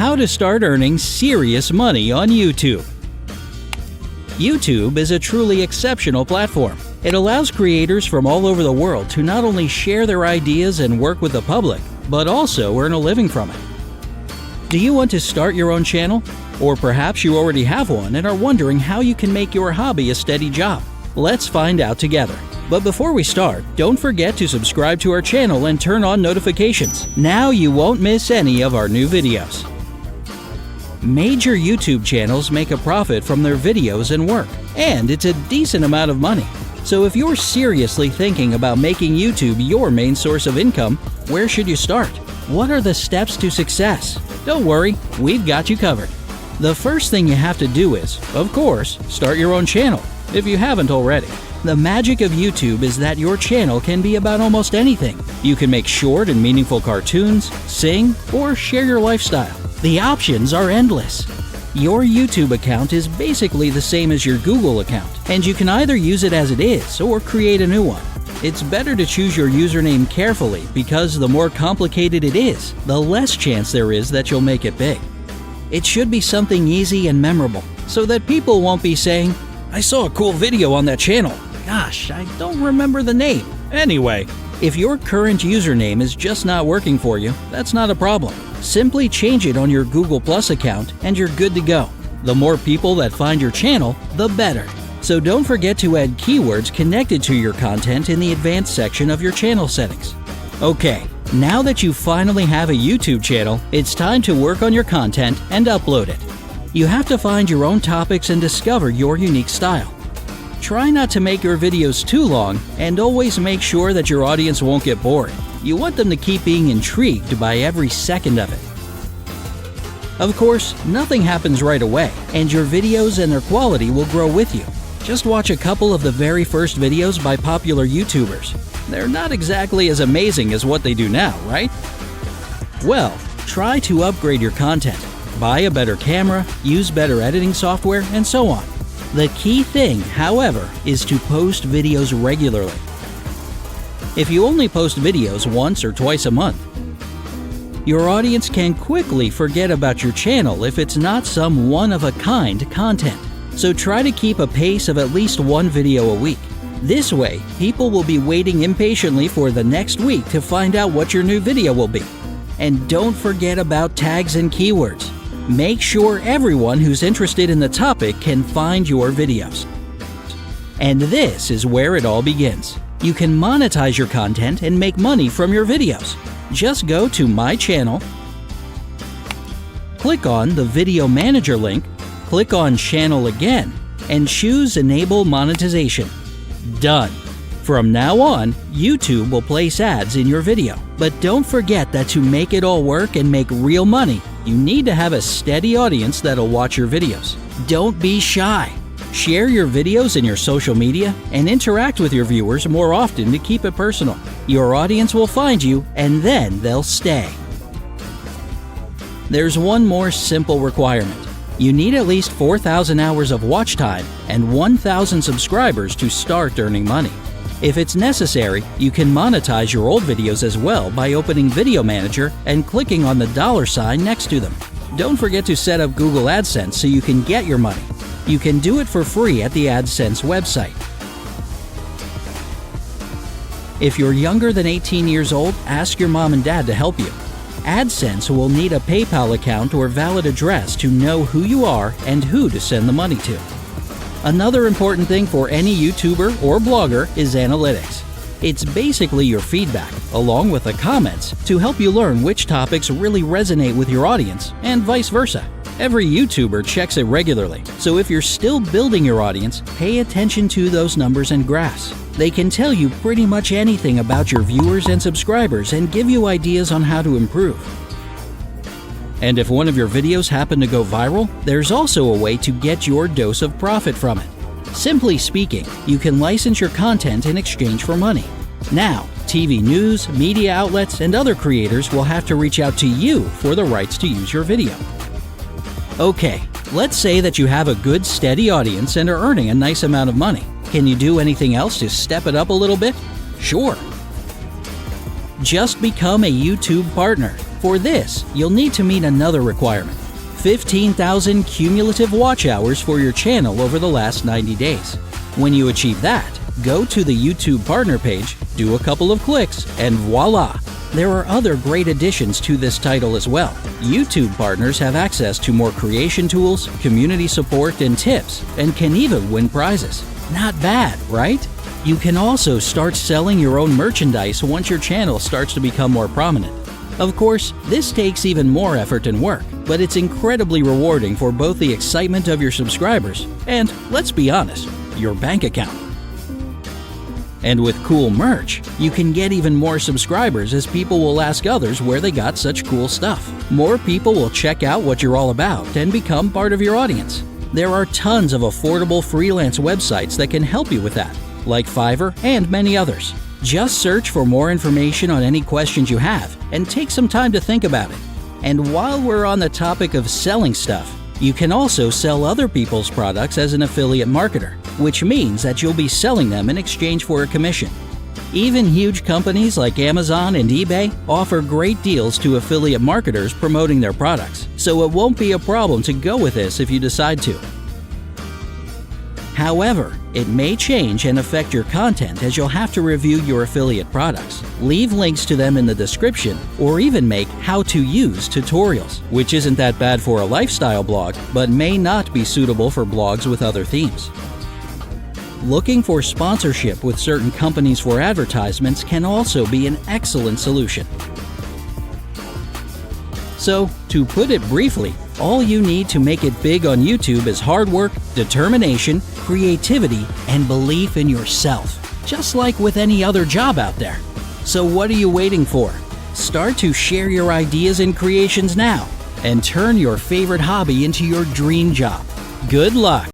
How to start earning serious money on YouTube. YouTube is a truly exceptional platform. It allows creators from all over the world to not only share their ideas and work with the public, but also earn a living from it. Do you want to start your own channel? Or perhaps you already have one and are wondering how you can make your hobby a steady job? Let's find out together. But before we start, don't forget to subscribe to our channel and turn on notifications. Now you won't miss any of our new videos. Major YouTube channels make a profit from their videos and work, and it's a decent amount of money. So if you're seriously thinking about making YouTube your main source of income, where should you start? What are the steps to success? Don't worry, we've got you covered. The first thing you have to do is, of course, start your own channel, if you haven't already. The magic of YouTube is that your channel can be about almost anything. You can make short and meaningful cartoons, sing, or share your lifestyle. The options are endless. Your YouTube account is basically the same as your Google account, and you can either use it as it is or create a new one. It's better to choose your username carefully because the more complicated it is, the less chance there is that you'll make it big. It should be something easy and memorable so that people won't be saying, "I saw a cool video on that channel. Gosh, I don't remember the name." Anyway, if your current username is just not working for you, that's not a problem. Simply change it on your Google Plus account and you're good to go. The more people that find your channel, the better. So don't forget to add keywords connected to your content in the advanced section of your channel settings. Okay, now that you finally have a YouTube channel, it's time to work on your content and upload it. You have to find your own topics and discover your unique style. Try not to make your videos too long and always make sure that your audience won't get bored. You want them to keep being intrigued by every second of it. Of course, nothing happens right away, and your videos and their quality will grow with you. Just watch a couple of the very first videos by popular YouTubers. They're not exactly as amazing as what they do now, right? Well, try to upgrade your content. Buy a better camera, use better editing software, and so on. The key thing, however, is to post videos regularly. If you only post videos once or twice a month, your audience can quickly forget about your channel if it's not some one-of-a-kind content. So try to keep a pace of at least one video a week. This way, people will be waiting impatiently for the next week to find out what your new video will be. And don't forget about tags and keywords. Make sure everyone who's interested in the topic can find your videos. And this is where it all begins. You can monetize your content and make money from your videos. Just go to My Channel, click on the Video Manager link, click on Channel again, and choose Enable Monetization. Done. From now on, YouTube will place ads in your video. But don't forget that to make it all work and make real money, you need to have a steady audience that'll watch your videos. Don't be shy. Share your videos in your social media and interact with your viewers more often to keep it personal. Your audience will find you and then they'll stay. There's one more simple requirement. You need at least 4,000 hours of watch time and 1,000 subscribers to start earning money. If it's necessary, you can monetize your old videos as well by opening Video Manager and clicking on the $sign next to them. Don't forget to set up Google AdSense so you can get your money. You can do it for free at the AdSense website. If you're younger than 18 years old, ask your mom and dad to help you. AdSense will need a PayPal account or valid address to know who you are and who to send the money to. Another important thing for any YouTuber or blogger is analytics. It's basically your feedback, along with the comments, to help you learn which topics really resonate with your audience, and vice versa. Every YouTuber checks it regularly, so if you're still building your audience, pay attention to those numbers and graphs. They can tell you pretty much anything about your viewers and subscribers and give you ideas on how to improve. And if one of your videos happen to go viral, there's also a way to get your dose of profit from it. Simply speaking, you can license your content in exchange for money. Now, TV news, media outlets, and other creators will have to reach out to you for the rights to use your video. Okay, let's say that you have a good, steady audience and are earning a nice amount of money. Can you do anything else to step it up a little bit? Sure. Just become a YouTube partner. For this, you'll need to meet another requirement: 15,000 cumulative watch hours for your channel over the last 90 days. When you achieve that, go to the YouTube partner page, do a couple of clicks, and voila! There are other great additions to this title as well. YouTube partners have access to more creation tools, community support, and tips, and can even win prizes. Not bad, right? You can also start selling your own merchandise once your channel starts to become more prominent. Of course, this takes even more effort and work, but it's incredibly rewarding for both the excitement of your subscribers and, let's be honest, your bank account. And with cool merch, you can get even more subscribers as people will ask others where they got such cool stuff. More people will check out what you're all about and become part of your audience. There are tons of affordable freelance websites that can help you with that, like Fiverr and many others. Just search for more information on any questions you have and take some time to think about it. And while we're on the topic of selling stuff, you can also sell other people's products as an affiliate marketer, which means that you'll be selling them in exchange for a commission. Even huge companies like Amazon and eBay offer great deals to affiliate marketers promoting their products, so it won't be a problem to go with this if you decide to. However, it may change and affect your content as you'll have to review your affiliate products, leave links to them in the description, or even make how-to-use tutorials, which isn't that bad for a lifestyle blog, but may not be suitable for blogs with other themes. Looking for sponsorship with certain companies for advertisements can also be an excellent solution. So, to put it briefly, all you need to make it big on YouTube is hard work, determination, creativity, and belief in yourself, just like with any other job out there. So what are you waiting for? Start to share your ideas and creations now, and turn your favorite hobby into your dream job. Good luck!